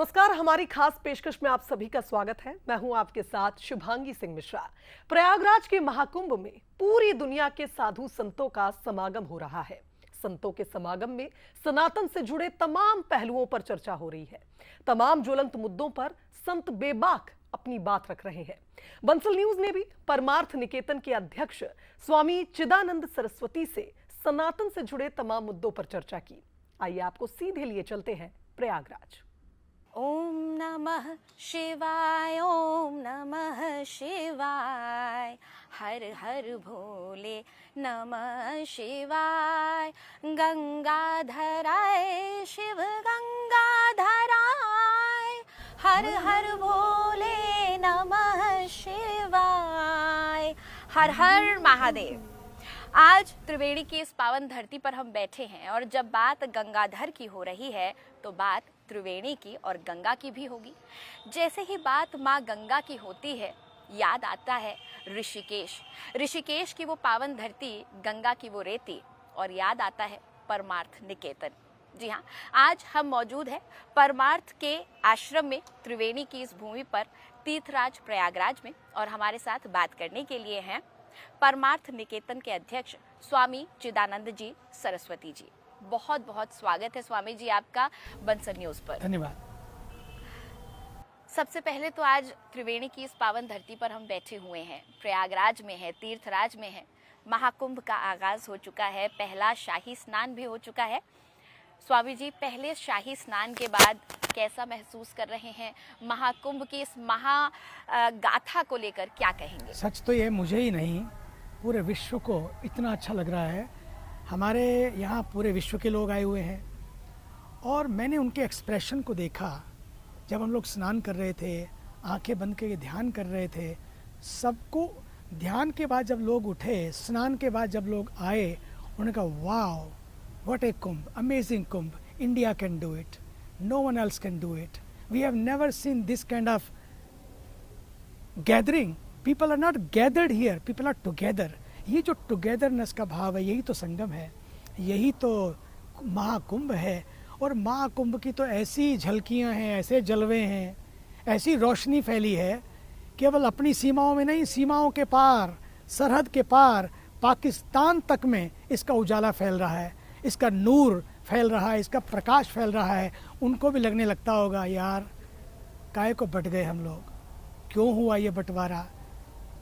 नमस्कार, हमारी खास पेशकश में आप सभी का स्वागत है। मैं हूं आपके साथ शुभांगी सिंह मिश्रा। प्रयागराज के महाकुंभ में पूरी दुनिया के साधु संतों का समागम हो रहा है। संतों के समागम में सनातन से जुड़े तमाम पहलुओं पर चर्चा हो रही है। तमाम ज्वलंत मुद्दों पर संत बेबाक अपनी बात रख रहे हैं। बंसल न्यूज ने भी परमार्थ निकेतन के अध्यक्ष स्वामी चिदानंद सरस्वती से सनातन से जुड़े तमाम मुद्दों पर चर्चा की। आइए आपको सीधे लिए चलते हैं प्रयागराज। ओम नमः शिवाय, ओम नमः शिवाय, हर हर भोले नमः शिवाय। गंगाधराय शिव गंगाधराय, हर हर भोले नमः शिवाय। हर हर महादेव। आज त्रिवेणी की इस पावन धरती पर हम बैठे हैं और जब बात गंगाधर की हो रही है तो बात त्रिवेणी की और गंगा की भी होगी। जैसे ही बात माँ गंगा की होती है याद आता है ऋषिकेश, ऋषिकेश की वो पावन धरती, गंगा की वो रेती, और याद आता है परमार्थ निकेतन। जी हाँ, आज हम मौजूद हैं परमार्थ के आश्रम में, त्रिवेणी की इस भूमि पर, तीर्थराज प्रयागराज में, और हमारे साथ बात करने के लिए हैं परमार्थ निकेतन के अध्यक्ष स्वामी चिदानंद जी सरस्वती जी। बहुत बहुत स्वागत है स्वामी जी आपका बंसल न्यूज पर। धन्यवाद। सबसे पहले तो आज त्रिवेणी की इस पावन धरती पर हम बैठे हुए हैं, प्रयागराज में है, तीर्थराज में है। महाकुंभ का आगाज हो चुका है, पहला शाही स्नान भी हो चुका है। स्वामी जी, पहले शाही स्नान के बाद कैसा महसूस कर रहे हैं? महाकुंभ की इस गाथा को लेकर क्या कहेंगे? सच तो ये मुझे ही नहीं, पूरे विश्व को इतना अच्छा लग रहा है। हमारे यहाँ पूरे विश्व के लोग आए हुए हैं और मैंने उनके एक्सप्रेशन को देखा। जब हम लोग स्नान कर रहे थे, आंखें बंद करके ध्यान कर रहे थे, सबको ध्यान के बाद जब लोग उठे, स्नान के बाद जब लोग आए, उन्होंने कहा wow, what a Kumbh, amazing Kumbh, India can do it, no one else can do it, we have never seen this kind of gathering, people are not gathered here, people are together. ये जो टुगेदरनेस का भाव है, यही तो संगम है, यही तो महाकुंभ है। और महाकुंभ की तो ऐसी झलकियां हैं, ऐसे जलवे हैं, ऐसी रोशनी फैली है, केवल अपनी सीमाओं में नहीं, सीमाओं के पार, सरहद के पार, पाकिस्तान तक में इसका उजाला फैल रहा है, इसका नूर फैल रहा है, इसका प्रकाश फैल रहा है। उनको भी लगने लगता होगा यार काहे को बट गए हम लोग, क्यों हुआ ये बंटवारा,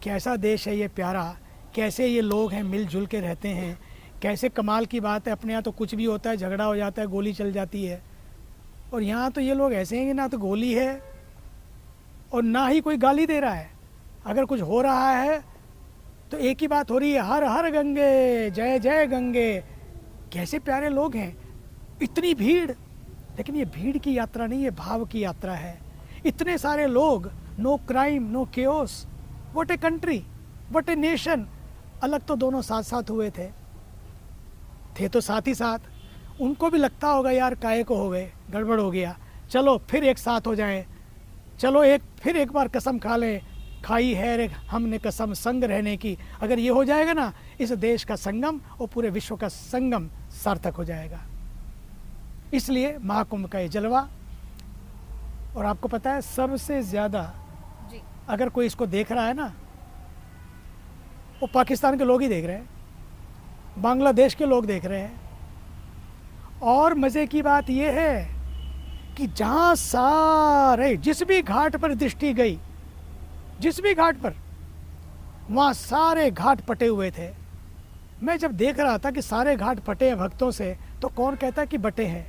कैसा देश है ये प्यारा, कैसे ये लोग हैं मिलजुल के रहते हैं, कैसे कमाल की बात है। अपने यहाँ तो कुछ भी होता है, झगड़ा हो जाता है, गोली चल जाती है, और यहाँ तो ये लोग ऐसे हैं कि ना तो गोली है और ना ही कोई गाली दे रहा है। अगर कुछ हो रहा है तो एक ही बात हो रही है, हर हर गंगे, जय जय गंगे। कैसे प्यारे लोग हैं, इतनी भीड़, लेकिन ये भीड़ की यात्रा नहीं, ये भाव की यात्रा है। इतने सारे लोग, no crime, no chaos, what a country, what a nation. अलग तो दोनों साथ साथ हुए थे तो साथ ही साथ। उनको भी लगता होगा यार काहे को हो गए, गड़बड़ हो गया, चलो फिर एक साथ हो जाएं, चलो फिर एक बार कसम खा लें, खाई है हमने कसम संग रहने की। अगर ये हो जाएगा ना, इस देश का संगम और पूरे विश्व का संगम सार्थक हो जाएगा। इसलिए महाकुंभ का ये जलवा। और आपको पता है सबसे ज़्यादा अगर कोई इसको देख रहा है ना, वो पाकिस्तान के लोग ही देख रहे हैं, बांग्लादेश के लोग देख रहे हैं। और मज़े की बात यह है कि जहाँ सारे, जिस भी घाट पर दृष्टि गई, जिस भी घाट पर, वहाँ सारे घाट पटे हुए थे। मैं जब देख रहा था कि सारे घाट पटे हैं भक्तों से, तो कौन कहता कि बटे हैं?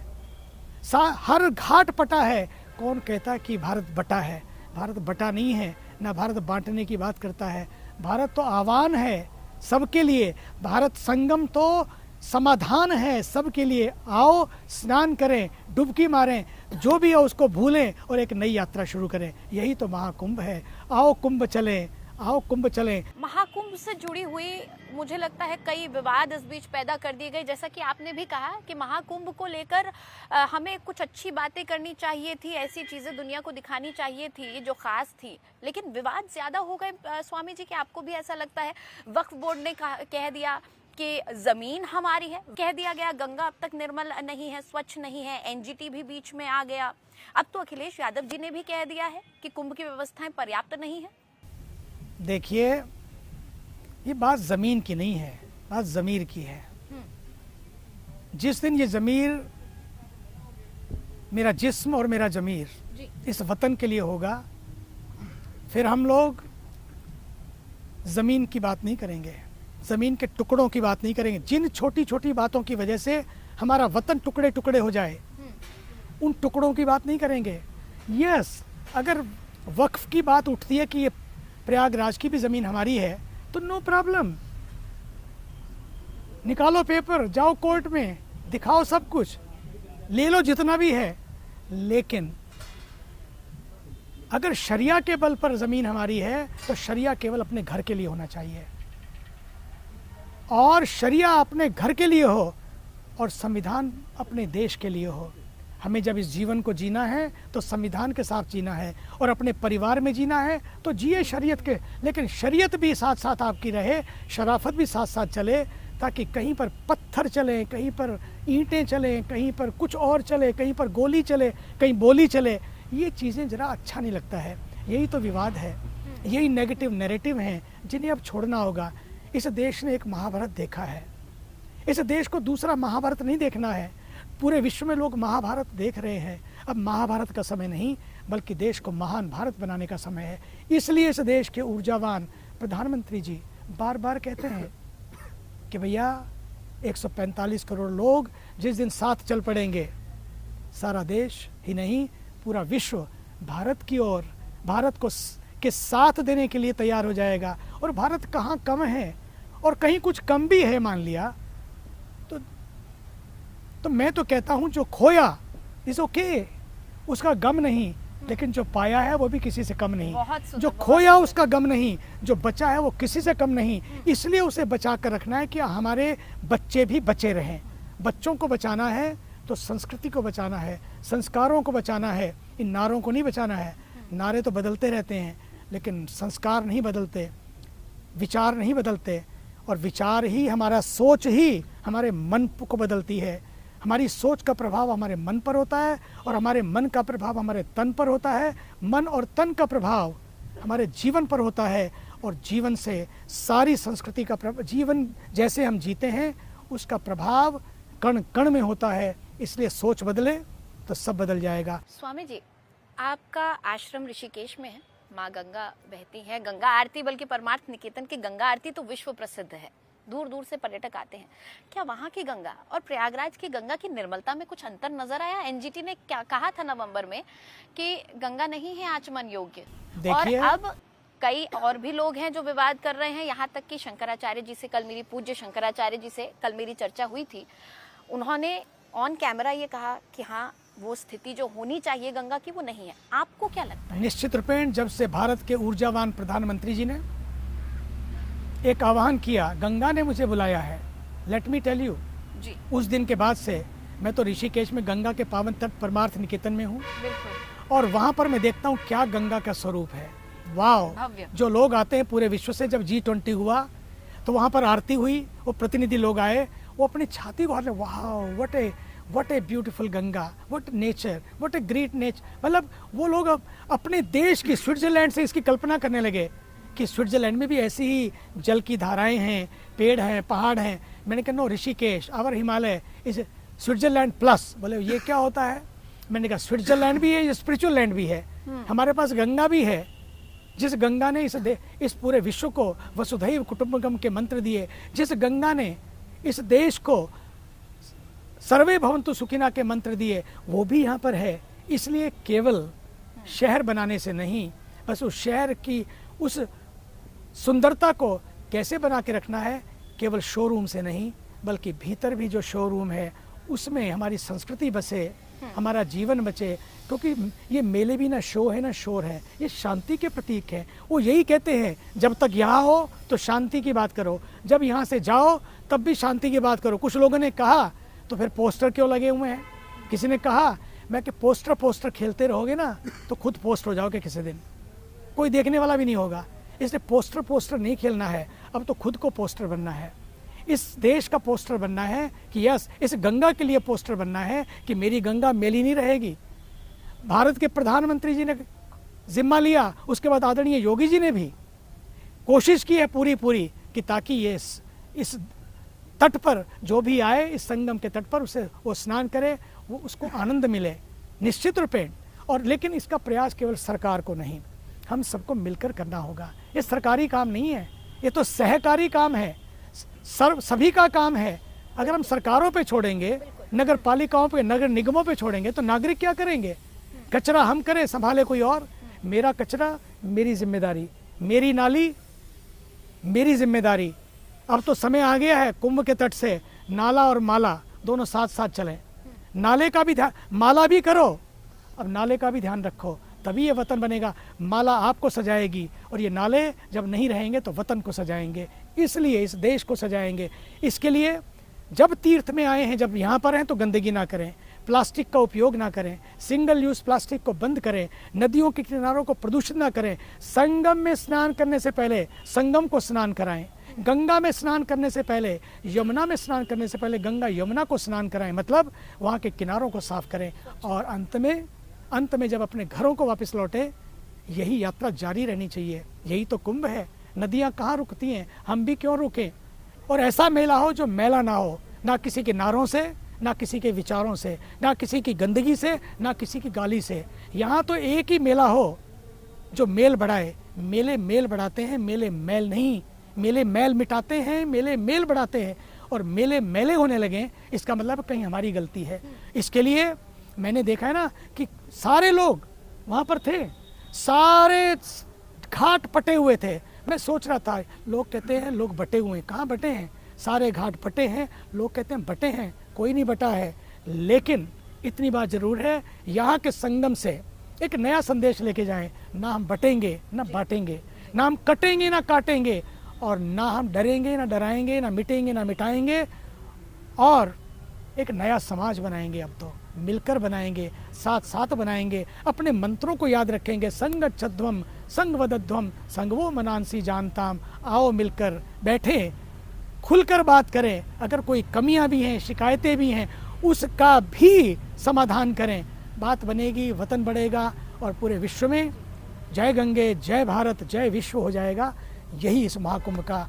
हर घाट पटा है, कौन कहता कि भारत बटा है? भारत बटा नहीं है, ना भारत बांटने की बात करता है। भारत तो आह्वान है सबके लिए, भारत संगम तो समाधान है सबके लिए। आओ स्नान करें, डुबकी मारें, जो भी है उसको भूलें और एक नई यात्रा शुरू करें। यही तो महाकुंभ है। आओ कुंभ चलें, आओ कुंभ चलें। महाकुंभ से जुड़ी हुई मुझे लगता है कई विवाद इस बीच पैदा कर दिए गए। जैसा कि आपने भी कहा कि महाकुंभ को लेकर हमें कुछ अच्छी बातें करनी चाहिए थी, ऐसी चीजें दुनिया को दिखानी चाहिए थी जो खास थी, लेकिन विवाद ज्यादा हो गए। स्वामी जी, कि आपको भी ऐसा लगता है? वक्फ बोर्ड ने कह दिया कि जमीन हमारी है। कह दिया गया गंगा अब तक निर्मल नहीं है, स्वच्छ नहीं है, एनजीटी भी बीच में आ गया। अब तो अखिलेश यादव जी ने भी कह दिया है कि कुंभ की व्यवस्थाएं पर्याप्त नहीं है। देखिए, ये बात जमीन की नहीं है, बात जमीर की है। जिस दिन ये जमीर, मेरा जिस्म और मेरा जमीर जी। इस वतन के लिए होगा, फिर हम लोग जमीन की बात नहीं करेंगे, जमीन के टुकड़ों की बात नहीं करेंगे। जिन छोटी छोटी बातों की वजह से हमारा वतन टुकड़े टुकड़े हो जाए, उन टुकड़ों की बात नहीं करेंगे। यस, अगर वक्फ की बात उठती है कि ये प्रयागराज की भी ज़मीन हमारी है, तो नो प्रॉब्लम, निकालो पेपर, जाओ कोर्ट में, दिखाओ सब कुछ, ले लो जितना भी है। लेकिन अगर शरिया के बल पर ज़मीन हमारी है तो शरिया केवल अपने घर के लिए होना चाहिए, और शरिया अपने घर के लिए हो और संविधान अपने देश के लिए हो। हमें जब इस जीवन को जीना है तो संविधान के साथ जीना है, और अपने परिवार में जीना है तो जिए शरीयत के, लेकिन शरीयत भी साथ साथ आपकी रहे, शराफत भी साथ साथ चले, ताकि कहीं पर पत्थर चले, कहीं पर ईंटें चलें, कहीं पर कुछ और चले, कहीं पर गोली चले, कहीं बोली चले। ये चीज़ें ज़रा अच्छा नहीं लगता है। यही तो विवाद है, यही नेगेटिव नैरेटिव हैं जिन्हें अब छोड़ना होगा। इस देश ने एक महाभारत देखा है, इस देश को दूसरा महाभारत नहीं देखना है। पूरे विश्व में लोग महाभारत देख रहे हैं। अब महाभारत का समय नहीं, बल्कि देश को महान भारत बनाने का समय है। इसलिए इस देश के ऊर्जावान प्रधानमंत्री जी बार बार कहते हैं कि भैया 145 करोड़ लोग जिस दिन साथ चल पड़ेंगे, सारा देश ही नहीं पूरा विश्व भारत की ओर, भारत को के साथ देने के लिए तैयार हो जाएगा। और भारत कहाँ कम है, और कहीं कुछ कम भी है मान लिया, तो मैं तो कहता हूँ जो खोया इज ओके, उसका गम नहीं, लेकिन जो पाया है वो भी किसी से कम नहीं। जो खोया उसका गम नहीं, जो बचा है वो किसी से कम नहीं। इसलिए उसे बचा कर रखना है कि हमारे बच्चे भी बचे रहें। बच्चों को बचाना है तो संस्कृति को बचाना है, संस्कारों को बचाना है, इन नारों को नहीं बचाना है। नारे तो बदलते रहते हैं, लेकिन संस्कार नहीं बदलते, विचार नहीं बदलते, और विचार ही, हमारा सोच ही हमारे मन को बदलती है। हमारी सोच का प्रभाव हमारे मन पर होता है, और हमारे मन का प्रभाव हमारे तन पर होता है। मन और तन का प्रभाव हमारे जीवन पर होता है, और जीवन से सारी संस्कृति का जीवन जैसे हम जीते हैं उसका प्रभाव कण कण में होता है। इसलिए सोच बदले तो सब बदल जाएगा। स्वामी जी, आपका आश्रम ऋषिकेश में है, माँ गंगा बहती है, गंगा आरती, बल्कि परमार्थ निकेतन की गंगा आरती तो विश्व प्रसिद्ध है, दूर दूर से पर्यटक आते हैं। क्या वहाँ की गंगा और प्रयागराज की गंगा की निर्मलता में कुछ अंतर नजर आया? एनजीटी ने क्या कहा था नवंबर में कि गंगा नहीं है आचमन योग्य, और अब कई और भी लोग हैं जो विवाद कर रहे हैं। यहाँ तक कि शंकराचार्य जी से कल मेरी, पूज्य शंकराचार्य जी से कल मेरी चर्चा हुई थी, उन्होंने ऑन कैमरा ये कहा कि हाँ, वो स्थिति जो होनी चाहिए गंगा की वो नहीं है। आपको क्या लगता है? निश्चित रूपेण जब से भारत के ऊर्जावान प्रधानमंत्री जी ने एक आह्वान किया, गंगा ने मुझे बुलाया है, लेट मी टेल यू जी, उस दिन के बाद से मैं तो ऋषिकेश में गंगा के पावन तट परमार्थ निकेतन में हूँ, और वहाँ पर मैं देखता हूँ क्या गंगा का स्वरूप है। वाह, जो लोग आते हैं पूरे विश्व से, जब G20 हुआ तो वहाँ पर आरती हुई, वो प्रतिनिधि लोग आए, वो अपनी छाती को हाथ में, वाह what a beautiful Ganga, what nature, what a great nature. मतलब वो लोग अब अपने देश की, स्विट्जरलैंड से इसकी कल्पना करने लगे कि स्विट्जरलैंड में भी ऐसी ही जल की धाराएं हैं, पेड़ हैं, पहाड़ हैं। मैंने कहा no, Rishikesh, our Himalaya is Switzerland plus. बोले ये क्या होता है? मैंने कहा स्विट्जरलैंड भी है, ये स्पिरिचुअल लैंड भी है, हमारे पास गंगा भी है, जिस गंगा ने इस पूरे विश्व को वसुधैव कुटुंबकम के मंत्र दिए, जिस गंगा ने इस देश को सर्वे भवन्तु सुखिना के मंत्र दिए, वो भी यहाँ पर है। इसलिए केवल शहर बनाने से नहीं, बस उस शहर की उस सुंदरता को कैसे बना के रखना है, केवल शोरूम से नहीं, बल्कि भीतर भी जो शोरूम है उसमें हमारी संस्कृति बसे, हमारा जीवन बचे। क्योंकि ये मेले भी ना शो है ना शोर है, ये शांति के प्रतीक है। वो यही कहते हैं, जब तक यहाँ हो तो शांति की बात करो, जब यहाँ से जाओ तब भी शांति की बात करो। कुछ लोगों ने कहा तो फिर पोस्टर क्यों लगे हुए हैं? किसी ने कहा मैं कि पोस्टर खेलते रहोगे ना तो खुद पोस्ट हो जाओगे किसी दिन, कोई देखने वाला भी नहीं होगा। इसलिए पोस्टर नहीं खेलना है, अब तो खुद को पोस्टर बनना है। इस देश का पोस्टर बनना है कि यस, इस गंगा के लिए पोस्टर बनना है कि मेरी गंगा मैली नहीं रहेगी। भारत के प्रधानमंत्री जी ने जिम्मा लिया, उसके बाद आदरणीय योगी जी ने भी कोशिश की है पूरी कि ताकि ये इस तट पर जो भी आए, इस संगम के तट पर उसे वो स्नान करे, वो उसको आनंद मिले निश्चित रूपेण। और लेकिन इसका प्रयास केवल सरकार को नहीं, हम सबको मिलकर करना होगा। ये सरकारी काम नहीं है, ये तो सहकारी काम है, सभी का काम है। अगर हम सरकारों पे छोड़ेंगे, नगर पालिकाओं पे, नगर निगमों पे छोड़ेंगे तो नागरिक क्या करेंगे? कचरा हम करें, संभाले कोई और। मेरा कचरा मेरी जिम्मेदारी, मेरी नाली मेरी जिम्मेदारी। अब तो समय आ गया है कुंभ के तट से नाला और माला दोनों साथ साथ चलें। नाले का भी ध्यान, माला भी करो, अब नाले का भी ध्यान रखो, तभी ये वतन बनेगा। माला आपको सजाएगी और ये नाले जब नहीं रहेंगे तो वतन को सजाएंगे, इसलिए इस देश को सजाएंगे। इसके लिए जब तीर्थ में आए हैं, जब यहाँ पर हैं तो गंदगी ना करें, प्लास्टिक का उपयोग ना करें, सिंगल यूज प्लास्टिक को बंद करें, नदियों के किनारों को प्रदूषित ना करें। संगम में स्नान करने से पहले संगम को स्नान कराएं, गंगा में स्नान करने से पहले, यमुना में स्नान करने से पहले गंगा यमुना को स्नान कराएं, मतलब वहाँ के किनारों को साफ करें। और अंत में जब अपने घरों को वापस लौटे, यही यात्रा जारी रहनी चाहिए। यही तो कुंभ है। नदियाँ कहाँ रुकती हैं, हम भी क्यों रुकें? और ऐसा मेला हो जो मैला ना हो, ना किसी के नारों से, ना किसी के विचारों से, ना किसी की गंदगी से, ना किसी की गाली से। यहाँ तो एक ही मेला हो जो मेल बढ़ाए। मेले मेल बढ़ाते हैं, मेले मैल नहीं। मेले मैल मिटाते हैं, मेले मेल बढ़ाते हैं। और मेले मेले होने लगे, इसका मतलब कहीं हमारी गलती है। इसके लिए मैंने देखा है ना कि सारे लोग वहाँ पर थे, सारे घाट पटे हुए थे। मैं सोच रहा था, लोग कहते हैं लोग बटे हुए हैं, कहाँ बटे हैं? सारे घाट बटे हैं, लोग कहते हैं बटे हैं, कोई नहीं बटा है। लेकिन इतनी बात जरूर है, यहाँ के संगम से एक नया संदेश लेके जाएं। ना हम बटेंगे ना बांटेंगे, ना हम कटेंगे ना काटेंगे, और ना हम डरेंगे ना डराएंगे, ना मिटेंगे ना मिटाएंगे। और एक नया समाज बनाएंगे, अब तो मिलकर बनाएंगे, साथ साथ बनाएंगे। अपने मंत्रों को याद रखेंगे, संगच्छध्वम संगवदध्वम संगवो मनांसी जानताम। आओ मिलकर बैठे, खुलकर बात करें। अगर कोई कमियां भी हैं, शिकायतें भी हैं, उसका भी समाधान करें। बात बनेगी, वतन बढ़ेगा और पूरे विश्व में जय गंगे, जय भारत, जय विश्व हो जाएगा। यही इस महाकुंभ का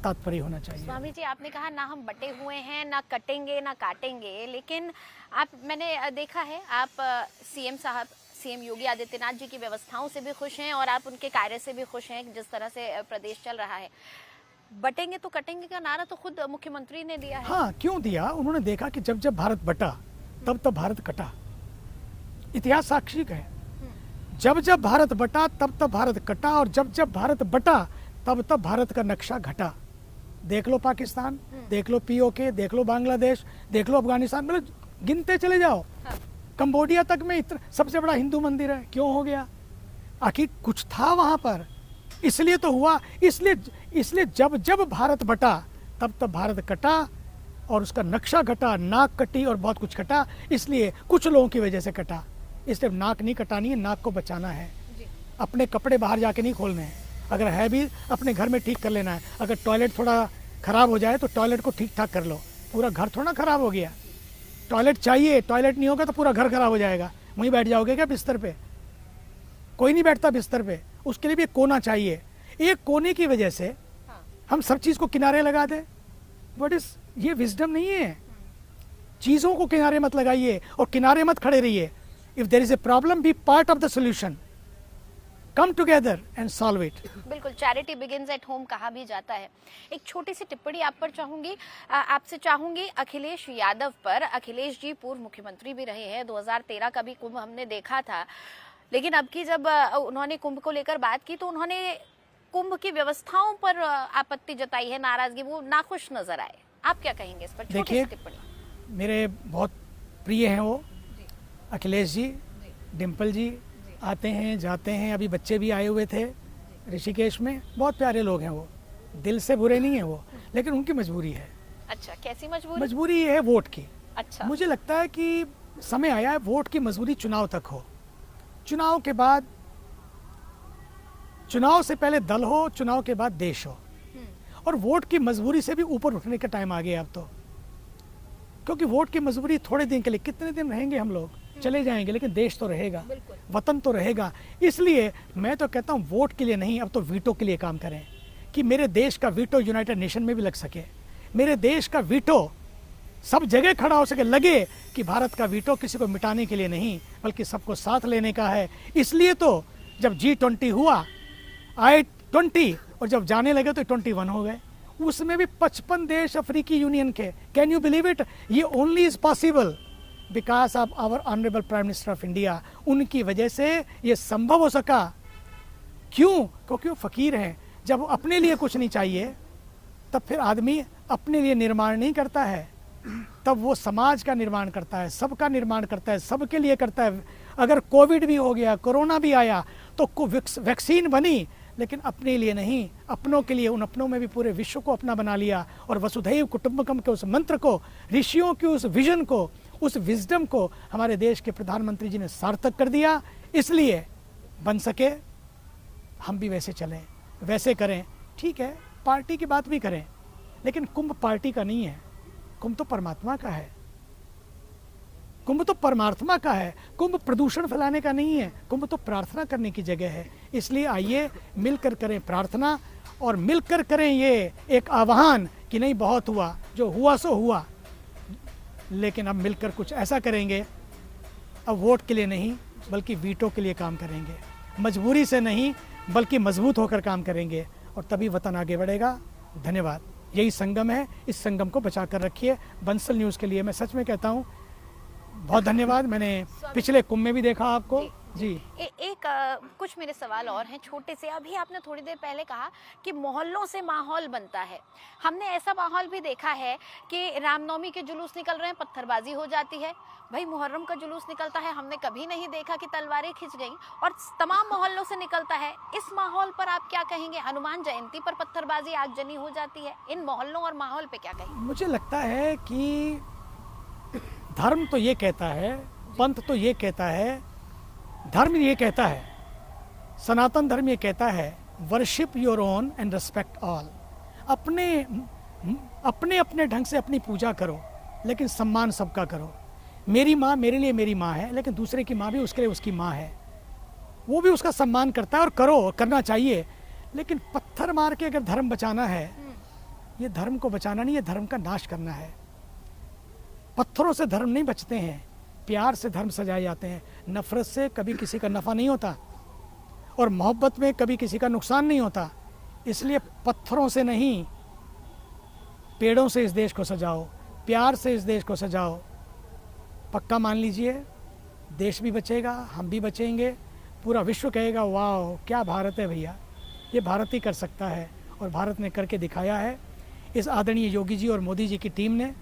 तात्पर्य होना चाहिए। स्वामी जी, आपने कहा ना हम बटे हुए हैं, ना कटेंगे ना काटेंगे, लेकिन मैंने देखा है आप सीएम साहब, सीएम योगी आदित्यनाथ जी की व्यवस्थाओं से भी खुश हैं और आप उनके कार्य से भी खुश हैं, जिस तरह से प्रदेश चल रहा है। बटेंगे तो कटेंगे का नारा तो खुद मुख्यमंत्री ने दिया है। हाँ, क्यों दिया? उन्होंने देखा कि जब जब भारत बटा तब तब भारत कटा। इतिहास साक्षी है, जब जब भारत बटा तब तब भारत कटा, और जब जब भारत बटा तब तब भारत का नक्शा घटा। देख लो पाकिस्तान, देख लो पीओके, देख लो बांग्लादेश, देख लो अफगानिस्तान, मतलब गिनते चले जाओ। हाँ। कंबोडिया तक में इतना सबसे बड़ा हिंदू मंदिर है, क्यों हो गया? आखिर कुछ था वहां पर, इसलिए तो हुआ। इसलिए जब जब भारत बटा तब तब भारत कटा, और उसका नक्शा घटा, नाक कटी और बहुत कुछ कटा। इसलिए कुछ लोगों की वजह से कटा। इसलिए नाक नहीं कटानी है, नाक को बचाना है। अपने कपड़े बाहर जाके नहीं खोलने हैं, अगर है भी अपने घर में ठीक कर लेना है। अगर टॉयलेट थोड़ा खराब हो जाए तो टॉयलेट को ठीक ठाक कर लो, पूरा घर थोड़ा खराब हो गया। टॉयलेट चाहिए, टॉयलेट नहीं होगा तो पूरा घर खराब हो जाएगा। वहीं बैठ जाओगे क्या बिस्तर पे? कोई नहीं बैठता बिस्तर पे, उसके लिए भी एक कोना चाहिए। एक कोने की वजह से हम सब चीज को किनारे लगा दें, ये विजडम नहीं है। चीजों को किनारे मत लगाइए और किनारे मत खड़े रहिए। If there is a problem, be part of the solution, come together and solve it. बिल्कुल, चैरिटी बिगिंस एट होम कहा भी जाता है। एक छोटी सी टिप्पणी आप पर आपसे चाहूंगी अखिलेश यादव पर। अखिलेश जी पूर्व मुख्यमंत्री भी रहे हैं, 2013 का भी कुंभ हमने देखा था, लेकिन अब की जब उन्होंने कुंभ को लेकर बात की तो उन्होंने कुंभ की व्यवस्थाओं पर आपत्ति जताई है, नाराजगी, वो नाखुश नजर आए। आप क्या कहेंगे इस पर? छोटी सी टिप्पणी। मेरे बहुत प्रिय हैं वो अखिलेश जी, डिम्पल जी आते हैं जाते हैं, अभी बच्चे भी आए हुए थे ऋषिकेश में, बहुत प्यारे लोग हैं वो, दिल से बुरे नहीं है वो, लेकिन उनकी मजबूरी है। अच्छा, कैसी मजबूरी? मजबूरी है वोट की। अच्छा, मुझे लगता है कि समय आया है वोट की मजबूरी चुनाव तक हो, चुनाव के बाद, चुनाव से पहले दल हो, चुनाव के बाद देश हो। और वोट की मजबूरी से भी ऊपर उठने का टाइम आ गया अब तो, क्योंकि वोट की मजबूरी थोड़े दिन के लिए, कितने दिन रहेंगे हम लोग, चले जाएंगे, लेकिन देश तो रहेगा, वतन तो रहेगा। इसलिए मैं तो कहता हूँ वोट के लिए नहीं, अब तो वीटो के लिए काम करें कि मेरे देश का वीटो यूनाइटेड नेशन में भी लग सके, मेरे देश का वीटो सब जगह खड़ा हो सके। लगे कि भारत का वीटो किसी को मिटाने के लिए नहीं बल्कि सबको साथ लेने का है। इसलिए तो जब G20 हुआ, I-20, और जब जाने लगे तो 21 हो गए, उसमें भी 55 देश अफ्रीकी यूनियन के। Can you believe it? ये only is possible because of our honourable prime minister of India. उनकी वजह से ये संभव हो सका। क्यों? क्योंकि वो फकीर हैं। जब अपने लिए कुछ नहीं चाहिए तब फिर आदमी अपने लिए निर्माण नहीं करता है, तब वो समाज का निर्माण करता है, सबका निर्माण करता है, सबके लिए करता है। अगर कोविड भी हो गया, कोरोना भी आया, तो वैक्सीन बनी, लेकिन अपने लिए नहीं, अपनों के लिए। उन अपनों में भी पूरे विश्व को अपना बना लिया और वसुधैव कुटुंबकम के उस मंत्र को, ऋषियों की उस विजन को, उस विजडम को हमारे देश के प्रधानमंत्री जी ने सार्थक कर दिया। इसलिए बन सके हम भी वैसे चलें, वैसे करें। ठीक है, पार्टी की बात भी करें, लेकिन कुंभ पार्टी का नहीं है, कुंभ तो परमात्मा का है, कुंभ तो परमात्मा का है। कुंभ प्रदूषण फैलाने का नहीं है, कुंभ तो प्रार्थना करने की जगह है। इसलिए आइए मिलकर करें प्रार्थना और मिलकर करें ये एक आह्वान कि नहीं बहुत हुआ, जो हुआ सो हुआ, लेकिन अब मिलकर कुछ ऐसा करेंगे, अब वोट के लिए नहीं बल्कि वीटो के लिए काम करेंगे, मजबूरी से नहीं बल्कि मजबूत होकर काम करेंगे, और तभी वतन आगे बढ़ेगा। धन्यवाद। यही संगम है, इस संगम को बचा कर रखिए। बंसल न्यूज़ के लिए मैं सच में कहता हूँ बहुत धन्यवाद। मैंने पिछले कुंभ में भी देखा आपको जी। कुछ मेरे सवाल और हैं छोटे से। अभी आपने थोड़ी देर पहले कहा कि मोहल्लों से माहौल बनता है। हमने ऐसा माहौल भी देखा है कि रामनवमी के जुलूस निकल रहे हैं, पत्थरबाजी हो जाती है। भाई मुहर्रम का जुलूस निकलता है, हमने कभी नहीं देखा कि तलवारें खिंच गईं, और तमाम मोहल्लों से निकलता है। इस माहौल पर आप क्या कहेंगे? हनुमान जयंती पर पत्थरबाजी, आगजनी हो जाती है। इन मोहल्लों और माहौल पे क्या कहेंगे? मुझे लगता है कि धर्म तो ये कहता है, पंथ तो ये कहता है, धर्म ये कहता है, सनातन धर्म ये कहता है, worship your own and respect all. अपने अपने अपने ढंग से अपनी पूजा करो, लेकिन सम्मान सबका करो। मेरी माँ मेरे लिए मेरी माँ है, लेकिन दूसरे की माँ भी उसके लिए उसकी माँ है, वो भी उसका सम्मान करता है, और करो, करना चाहिए। लेकिन पत्थर मार के अगर धर्म बचाना है, ये धर्म को बचाना नहीं, ये धर्म का नाश करना है। पत्थरों से धर्म नहीं बचते हैं, प्यार से धर्म सजाए जाते हैं। नफरत से कभी किसी का नफ़ा नहीं होता, और मोहब्बत में कभी किसी का नुकसान नहीं होता। इसलिए पत्थरों से नहीं, पेड़ों से इस देश को सजाओ, प्यार से इस देश को सजाओ। पक्का मान लीजिए, देश भी बचेगा, हम भी बचेंगे, पूरा विश्व कहेगा वाह क्या भारत है भैया, ये भारत ही कर सकता है, और भारत ने करके दिखाया है। इस आदरणीय योगी जी और मोदी जी की टीम ने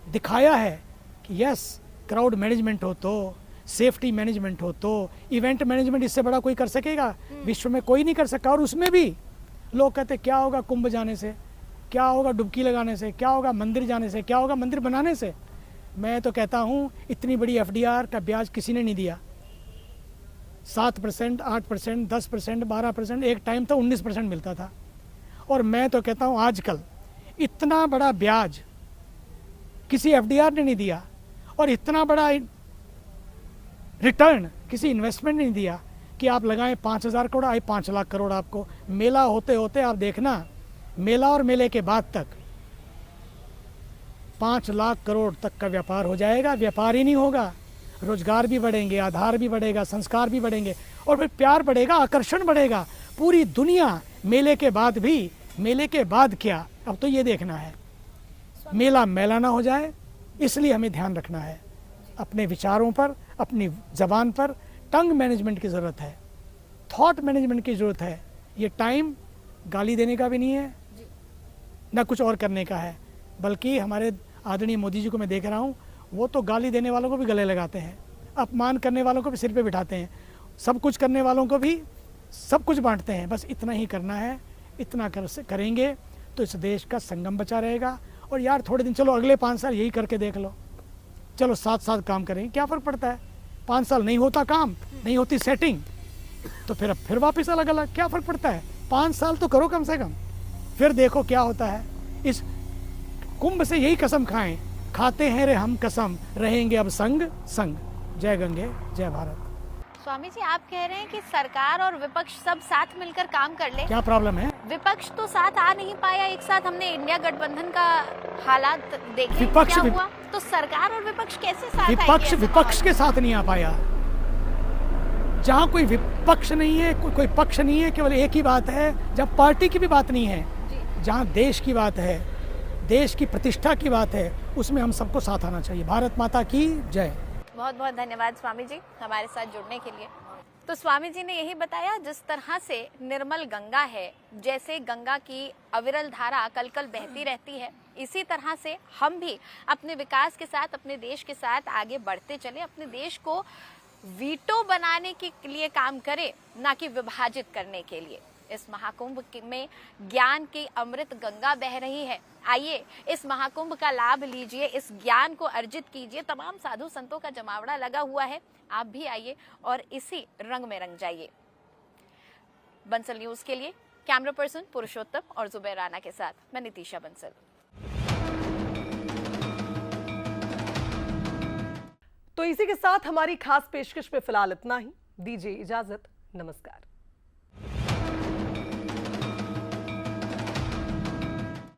दिखाया है कि यस, क्राउड मैनेजमेंट हो तो, सेफ्टी मैनेजमेंट हो तो, इवेंट मैनेजमेंट इससे बड़ा कोई कर सकेगा? विश्व में कोई नहीं कर सका। और उसमें भी लोग कहते क्या होगा कुंभ जाने से, क्या होगा डुबकी लगाने से, क्या होगा मंदिर जाने से, क्या होगा मंदिर बनाने से। मैं तो कहता हूँ इतनी बड़ी FDR का ब्याज किसी ने नहीं दिया। 7%, 8%, 10%, 12%, एक टाइम तो 19% मिलता था। और मैं तो कहता हूँ आजकल इतना बड़ा ब्याज किसी FDR ने नहीं दिया, और इतना बड़ा रिटर्न किसी इन्वेस्टमेंट ने नहीं दिया कि आप लगाएं 5,000 करोड़, आए 5 लाख करोड़ आपको। मेला होते होते आप देखना, मेला और मेले के बाद तक 5 लाख करोड़ तक का व्यापार हो जाएगा। व्यापार ही नहीं होगा, रोजगार भी बढ़ेंगे, आधार भी बढ़ेगा, संस्कार भी बढ़ेंगे, और फिर प्यार बढ़ेगा, आकर्षण बढ़ेगा। पूरी दुनिया मेले के बाद भी, मेले के बाद क्या, अब तो ये देखना है मेला मेला ना हो जाए। इसलिए हमें ध्यान रखना है अपने विचारों पर, अपनी जबान पर। टंग मैनेजमेंट की ज़रूरत है, थॉट मैनेजमेंट की ज़रूरत है। ये टाइम गाली देने का भी नहीं है, ना कुछ और करने का है, बल्कि हमारे आदरणीय मोदी जी को मैं देख रहा हूँ, वो तो गाली देने वालों को भी गले लगाते हैं, अपमान करने वालों को भी सिर पे बिठाते हैं, सब कुछ करने वालों को भी सब कुछ बांटते हैं। बस इतना ही करना है, इतना करेंगे तो इस देश का संगम बचा रहेगा। और यार थोड़े दिन, चलो अगले 5 साल यही करके देख लो, चलो 7 साल काम करेंगे, क्या फ़र्क पड़ता है? 5 साल नहीं होता काम, नहीं होती सेटिंग, तो फिर वापस अलग अलग, क्या फ़र्क पड़ता है? 5 साल तो करो कम से कम, फिर देखो क्या होता है। इस कुंभ से यही कसम खाएं, खाते हैं रे हम कसम, रहेंगे अब संग संग। जय गंगे जय भारत। स्वामी जी, आप कह रहे हैं कि सरकार और विपक्ष सब साथ मिलकर काम कर ले। क्या प्रॉब्लम है? विपक्ष तो साथ आ नहीं पाया एक साथ। हमने इंडिया गठबंधन का हालात देखे, विपक्ष क्या हुआ? तो सरकार और विपक्ष कैसे साथ आएंगे? विपक्ष के साथ नहीं आ पाया। जहाँ कोई विपक्ष नहीं है, कोई पक्ष नहीं है, केवल एक ही बात है, जब पार्टी की भी बात नहीं है, जहाँ देश की बात है, देश की प्रतिष्ठा की बात है, उसमें हम सबको साथ आना चाहिए। भारत माता की जय। बहुत बहुत धन्यवाद स्वामी जी हमारे साथ जुड़ने के लिए। तो स्वामी जी ने यही बताया, जिस तरह से निर्मल गंगा है, जैसे गंगा की अविरल धारा कल कल बहती रहती है, इसी तरह से हम भी अपने विकास के साथ, अपने देश के साथ आगे बढ़ते चले, अपने देश को वीटो बनाने के लिए काम करें, ना कि विभाजित करने के लिए। इस महाकुंभ में ज्ञान की अमृत गंगा बह रही है। आइए इस महाकुंभ का लाभ लीजिए, इस ज्ञान को अर्जित कीजिए। तमाम साधु संतों का जमावड़ा लगा हुआ है, आप भी आइए और इसी रंग में रंग जाइए। बंसल न्यूज के लिए कैमरा पर्सन पुरुषोत्तम और जुबैर राणा के साथ मैं नितिशा बंसल। तो इसी के साथ हमारी खास पेशकश में फिलहाल इतना ही। दीजिए इजाजत, नमस्कार।